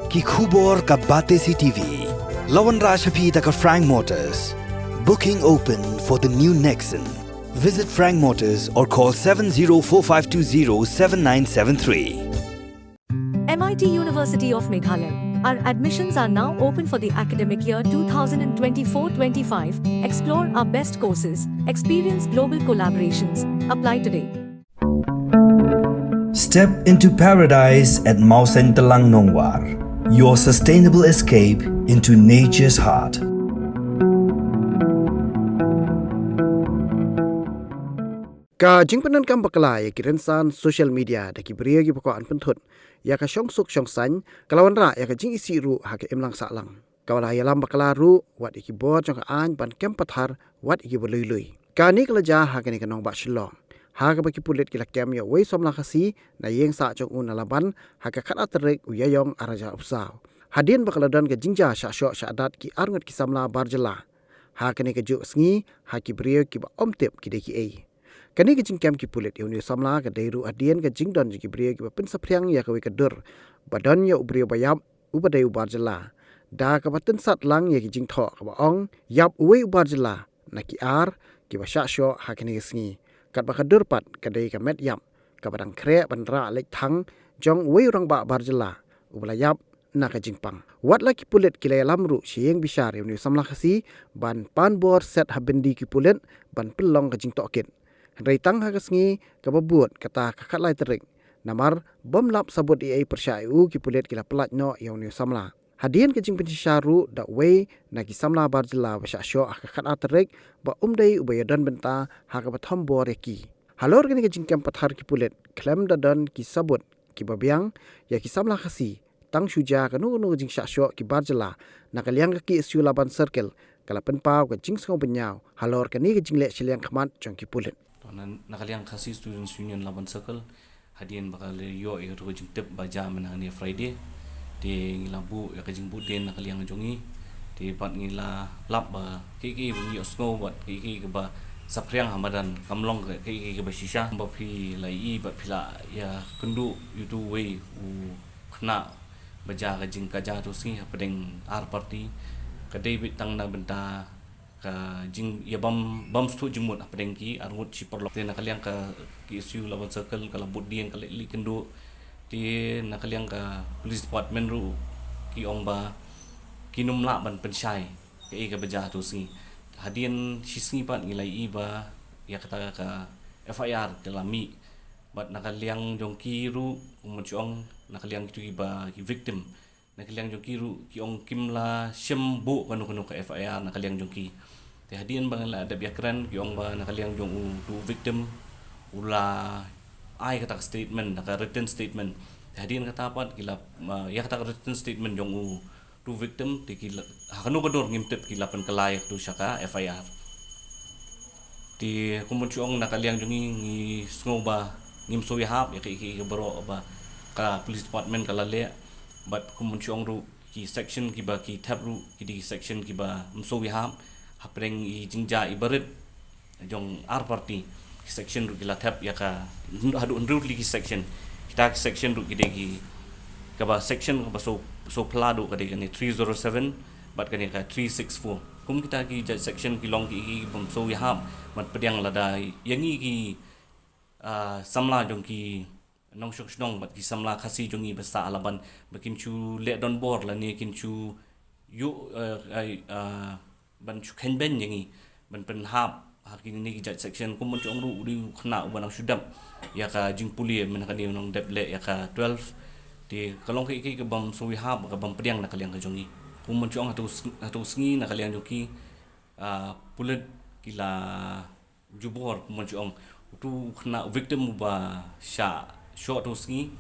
ki khubor ka bate si TV. Lawan Rashapi taka Frank Motors. Booking open for the new Nexon. Visit Frank Motors or call 7045207973. MIT University of Meghalaya. Our admissions are now open for the academic year 2024-25. Explore our best courses, experience global collaborations. Apply today. Step into paradise at Mausen Telang Nongwar. Your sustainable escape into nature's heart. Ka jingpanan kam bakla ya kirensan social media da kibria gi poko an penthut ya ka syong suk syong san kalawan ra ya ka jing isi ru ha ka emlang salang kawala ya lam bakla ru wat iki bot jong ka an ban kem pathar wat iki bolui lui ka ni kala ja ha ka ni ka nong ba Shiliang ha ka ba ki Pulit ki la kem ya wei Samla Khasi na yeng sa jong un alaban ha ka khat atrik u yayong araja upsaw hadin bakla dan ka jingja Shah Shoh Shah dat ki arngot ki Samla bar Jylla ha ka ni ka juk sngi ha ki bria ki ba omtep ki de ki ei kani ke jing kem ki Pulit uni Samla ke dairu adien ke jing don ki bria ki pen sapriang ya ke ke dur badan ya ubria bayap ubadai ubar Jylla da ka baten sat lang ya ki jing tho ka ba ong yap uwe ubar Jylla na ki ar ki ba Shah Shoh ha kani sngi kat ba ka dur pat ka dai ka met yap ka badang kre ban ra lek thang jong uwe rang ba bar Jylla ubla yap na ka jing pang wat la ki Pulit ki le lamru sieng bishar uni Samla Khasi ban pan bor set habendi ki Pulit ban pelong ka jing toket Reitang hagasngi kababut kata kakalai terik namar bom lap sabut ai persyayu ki Pulit kila pelat no yang ni Samla hadian ke jing pensyaru da way na ki Samla bar Jylla wa Shah Shoh kakat terik ba umdai ubayadan benta ha ka bathom bor ki halor kini ke jing kem pathar ki Pulit klem dadan ki sabut ki babiang ya ki Samla Khasi tang shuja kanu nu jing Shah Shoh ki bar Jylla na kaliang ki isu laban circle kala penpau ke jing sngau Bynñiaw halor kini ke jing le Shiliang khmat jong ki Pulit nakaliang Khasi Students Union Laban Circle hadian bakal yo e ro jing tep baja menang Friday di ngilabu ya kajing buden nakaliang jongi di pat ngila lap ba ki bunyi osno bat ki ba sapriang hamadan kamlong ki ba shisha ba phi lai ba phila ya kundu yutu we u khna baja kajing kaja tu sing pedeng ar party kadai bitang na benta ka jing ya bam stu jumut apeng ki arut si perlok te nakaliang ka ki isu lawan circle kala budien kala li kendo ti nakaliang ka police department ru ki ong ba kinum la ban pensai ke ka beja tu si hadien sisni pat ngilai i ba ya kata ka FIR kelami bat nakaliang jongki ru umuchong nakaliang tu ba ki victim nakaliang jongki ru ki ong kimla shembu kanu ka FIR nakaliang jongki te hadian bangala ada biakran ki ong ba nakaliang jong tu victim ula ai kata statement naka written statement te hadian kata pat kila ya kata written statement jong tu victim te kila hakanu kodor ngimtep kila pen kalayak tu syaka FIR ti kumunchong nakaliang jong ngi sngoba ngim so yahap ya ki bro ba ka police department kala le but kumunchong ru ki section ki ba ki tab ru ki di section ki ba mso yahap hapreng i jingja ibarit jong ar party section ru gila tap ya ka hadu unru ligi section kita section ru gidegi ka ba section ka so plado ka de ni 307 bat ka ni ka 364 kum kita ki section ki long ki bom so ya ham mat pediang lada yangi ki Samla jong ki nong shok snong bat ki Samla Khasi jong i basa alaban bakin chu le don bor la ni kin chu yu ban chukhen ben yangi ban pen hap hakin ni judge section kum chong ru ri khna ban sudam ya ka jing puli men ka ni nong deble ya ka 12 ti kalong ki bam so wi hap ka bam pediang na kaliang ka jongi kum chong atu sngi na kaliang joki Pulit kila jubor kum chong tu khna victim ba Shah Shoh tu sngi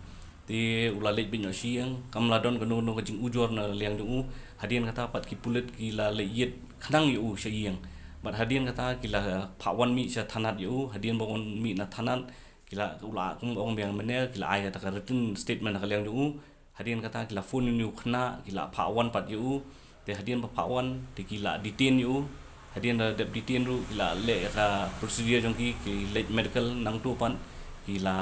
ti ulalet Bynñiaw Shiliang kamladon kanu no ka jing ujor na liang jong hadian kata pat ki Pulit kila leyet khnang yu Shiliang bat hadian kata kila phawan mi sha thanat yu hadian bongon mi na thanat kila ula kum ong biang mene kila ai kata written statement na kaliang yu hadian kata kila phone yu khna kila phawan pat yu te hadian pa phawan te kila detain yu hadian da detain ru kila le ka procedure jong ki le medical nang tu pan kila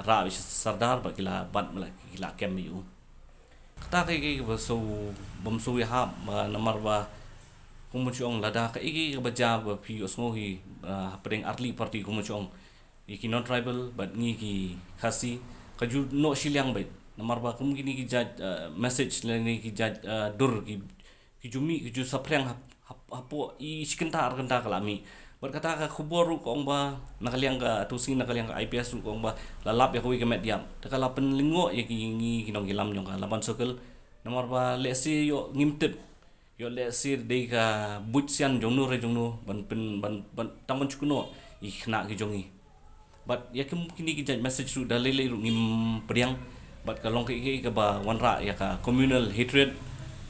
ra sardar ba kila bat kila kem yu kata kai ba so bam so ya ha namar ba kumuchong lada kai ba ja ba pi osngo hi preng arli party kumuchong iki non tribal but ngi ki khasi kaju no Shiliang bait namar ba kum gini ki jaj message le ni ki jaj dur ki jumi ki ju sapreng hapo i sikenta arkenta kalami berkata ka khubor ru kong ba nakaliang ka tusi nakaliang ka IPS ru kong ba lalap ya kuwi kemet diam tekala penlingo ya ki ngi kinong gilam nyong ka laban circle namar ba lesi yo ngimtip yo lesi de ka butsian jongnu re jongnu ban tangon chukuno i khna ki jongi but ya kim kini ki jaj message ru dalele ru ngim priang but kalong ki ka ba wanra ya ka communal hatred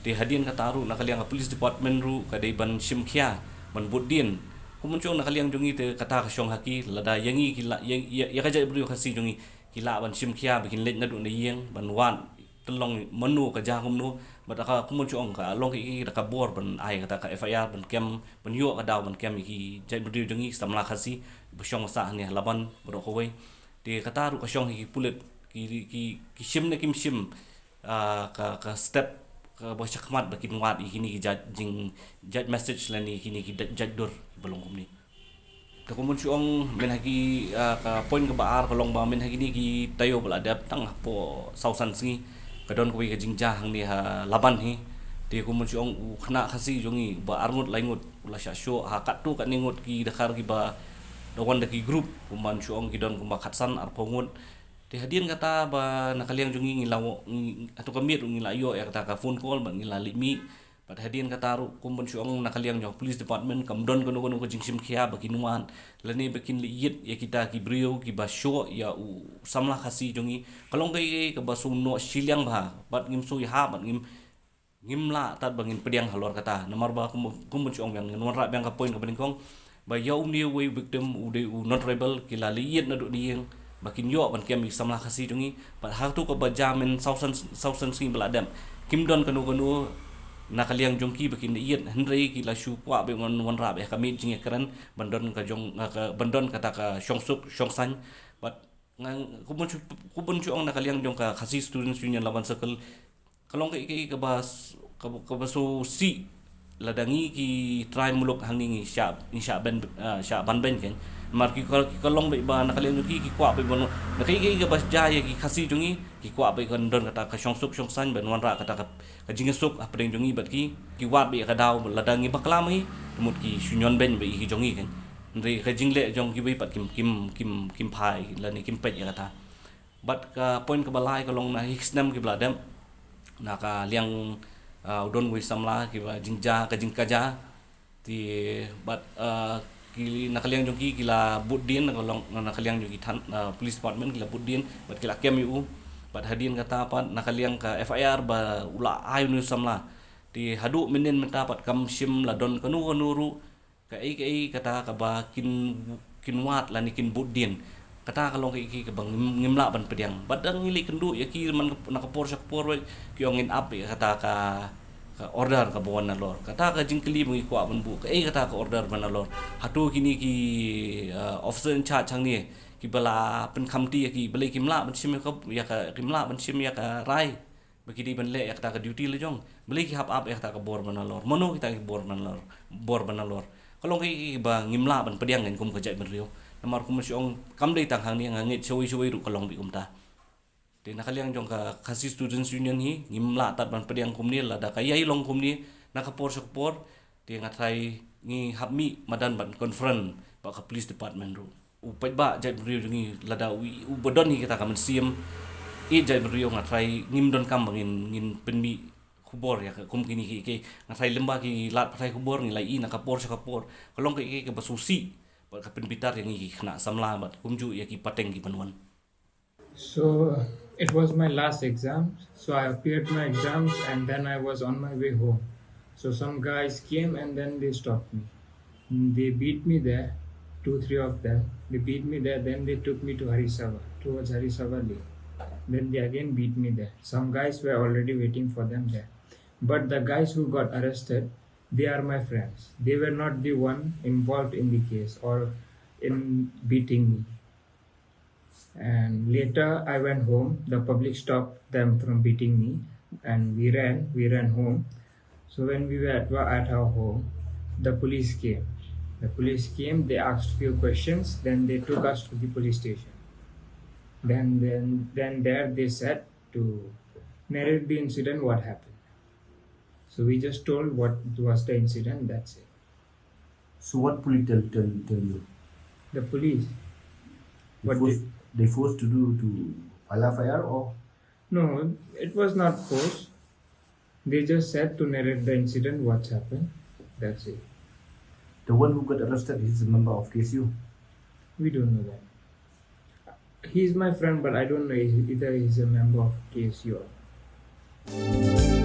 di hadian ka taru nakaliang ka police department ru ka de ban simkhia ban budin kumuncong nakaliang jongi te kata ka Shong haki lada yangi kila ya ka jaj brio Khasi jongi kila ban simkhia bikin let na du na yeng ban wan telong menu ka jahum nu but ka kumuncong ka long ki ka bor ban ai kata ka FIR ban kem ban yo ka daw ban kem ki jaj brio jongi Samla Khasi Shong sa ni laban bro ko we di kata ru ka Shong ki Pulit ki sim ne kim sim ka step ka bo chakmat bakin wat ikini ki jaj message la ni kini ki jaj dur belum kum ni ka kumun chuong men hagi ka point ka baar ka long ba men hagi ni ki tayo bala dap tang po sausan singi ka don ko ka jingja hang ni ha laban hi ti kumun chuong u khna Khasi jongi ba arngut laingut ula Shah Shoh ha katu ka ningut ki dakhar ki ba dawan da ki group kuman chuong ki don kumba khatsan ar pongut ti hadian kata ba nakaliang jongi ngilawo atau kamit ngilayo ya kata ka phone call ba ngilali mi pat hadian kata ru kumbon syong nakaliang jong police department kamdon kono ko jingsim khia ba kinuan lani bakin liit ya kita ki brio ki ba Shoh ya u Samla Khasi jongi kalong kai ka ba no Shiliang ba bat ngim su ya bat ngimla tat bangin pediang halor kata nomor ba kumbon syong yang nonra bang ka point ka beningkong ba yaum ni we victim u de u not rebel kila liit na do dieng bakin yo ban kem Samla Khasi jongi pat ha tu ko ba jamin sausan sing beladam kim don kanu nakaliang jongki bakin iet hendrei ki la shu kwa be wan rap ya kami jing keren bandon ka jong ka bandon kata ka shongsuk shongsan but kubun chu ong nakaliang jong ka Khasi students union lawan circle kalong ka bas ka baso si ladangi ki try muluk hangi Shah ban ben ken mar ki kalong be ba nakaliang ki kwa be bono nakai ka bas jaya ki Khasi jongi ki kwa be kan don kata ka shongsuk shongsan ben wan ra kata ka jingesuk apring jongi bat ki wat be ka daw ladangi baklam hi mut ki shunyon ben be ki jongi ken ndri ka jingle jong ki be pat kim phai la ni kim pet ya kata bat ka point ka balai ka long na hiksnam ki bladam na ka liang udon wi Samla ki ba jingja ka jingkaja ti bat ki nakaliang jongki kila budin nakaliang jongki police department kila budin bat kila KMU bat hadin kata pat nakaliang ka FIR ba ula ai nu Samla ti hadu menen menta pat kam sim la don kanu ru ka ai kata ka ba kin wat la ni kin budin kata kalong ki bang ngimla ban pediang badang ngili kendu ya ki man nakapor sakpor ki ongin up ya kata ka order ka bon na lor kata ka jingkli mo ko ban bu ka kata ka order ban na lor hatu kini ki officer in charge chang ni ki bala pen khamti ki bale kimla ban sim ka ya ka kimla ban sim ya ka rai bagi di ban le ya kata ka duty le jong bale ki hap up ya kata ka bor ban na lor mono kita ki bor ban na lor kalong ki ba ngimla ban pediang ngen kum ka jai ban rio namar kumasyong kamdei tang hang ni ngit soi ru kalong bi umta de nakaliang jong ka Khasi students union hi ngimla tat ban pediang kum ni la da kayai long kum ni nakapor sakpor de ngatai ngi habmi madan ban confront ba ka police department ru upet ba jai brio ni la da u bodon hi kita ka man siem jai brio ngatai ngim don kam bangin ngin penmi kubor ya kum kini ki ngatai lemba ki lat patai kubor ni lai nakapor sakapor kalong ki basusi ka penbitar yang iki kena Samla bat kumju ya ki pateng ki panuan. So it was my last exam. So I appeared my exams and then I was on my way home. So some guys came and then they stopped me. They beat me there, 2-3 of them. They beat me there. Then they took me to Harisava, towards Harisava Lake. Then they again beat me there. Some guys were already waiting for them there. But the guys who got arrested, they are my friends. They were not the one involved in the case or in beating me. And later I went home. The public stopped them from beating me. and we ran home. So when we were at our home, the police came. They asked few questions, then they took us to the police station. Then there they said to narrate the incident, what happened. So we just told what was the incident, that's it. So what police tell you? The police. What They forced to do to file a fire or? No, it was not forced. They just said to narrate the incident, what's happened. That's it. The one who got arrested is a member of KSU. We don't know that. He's my friend, but I don't know either he's a member of KSU or.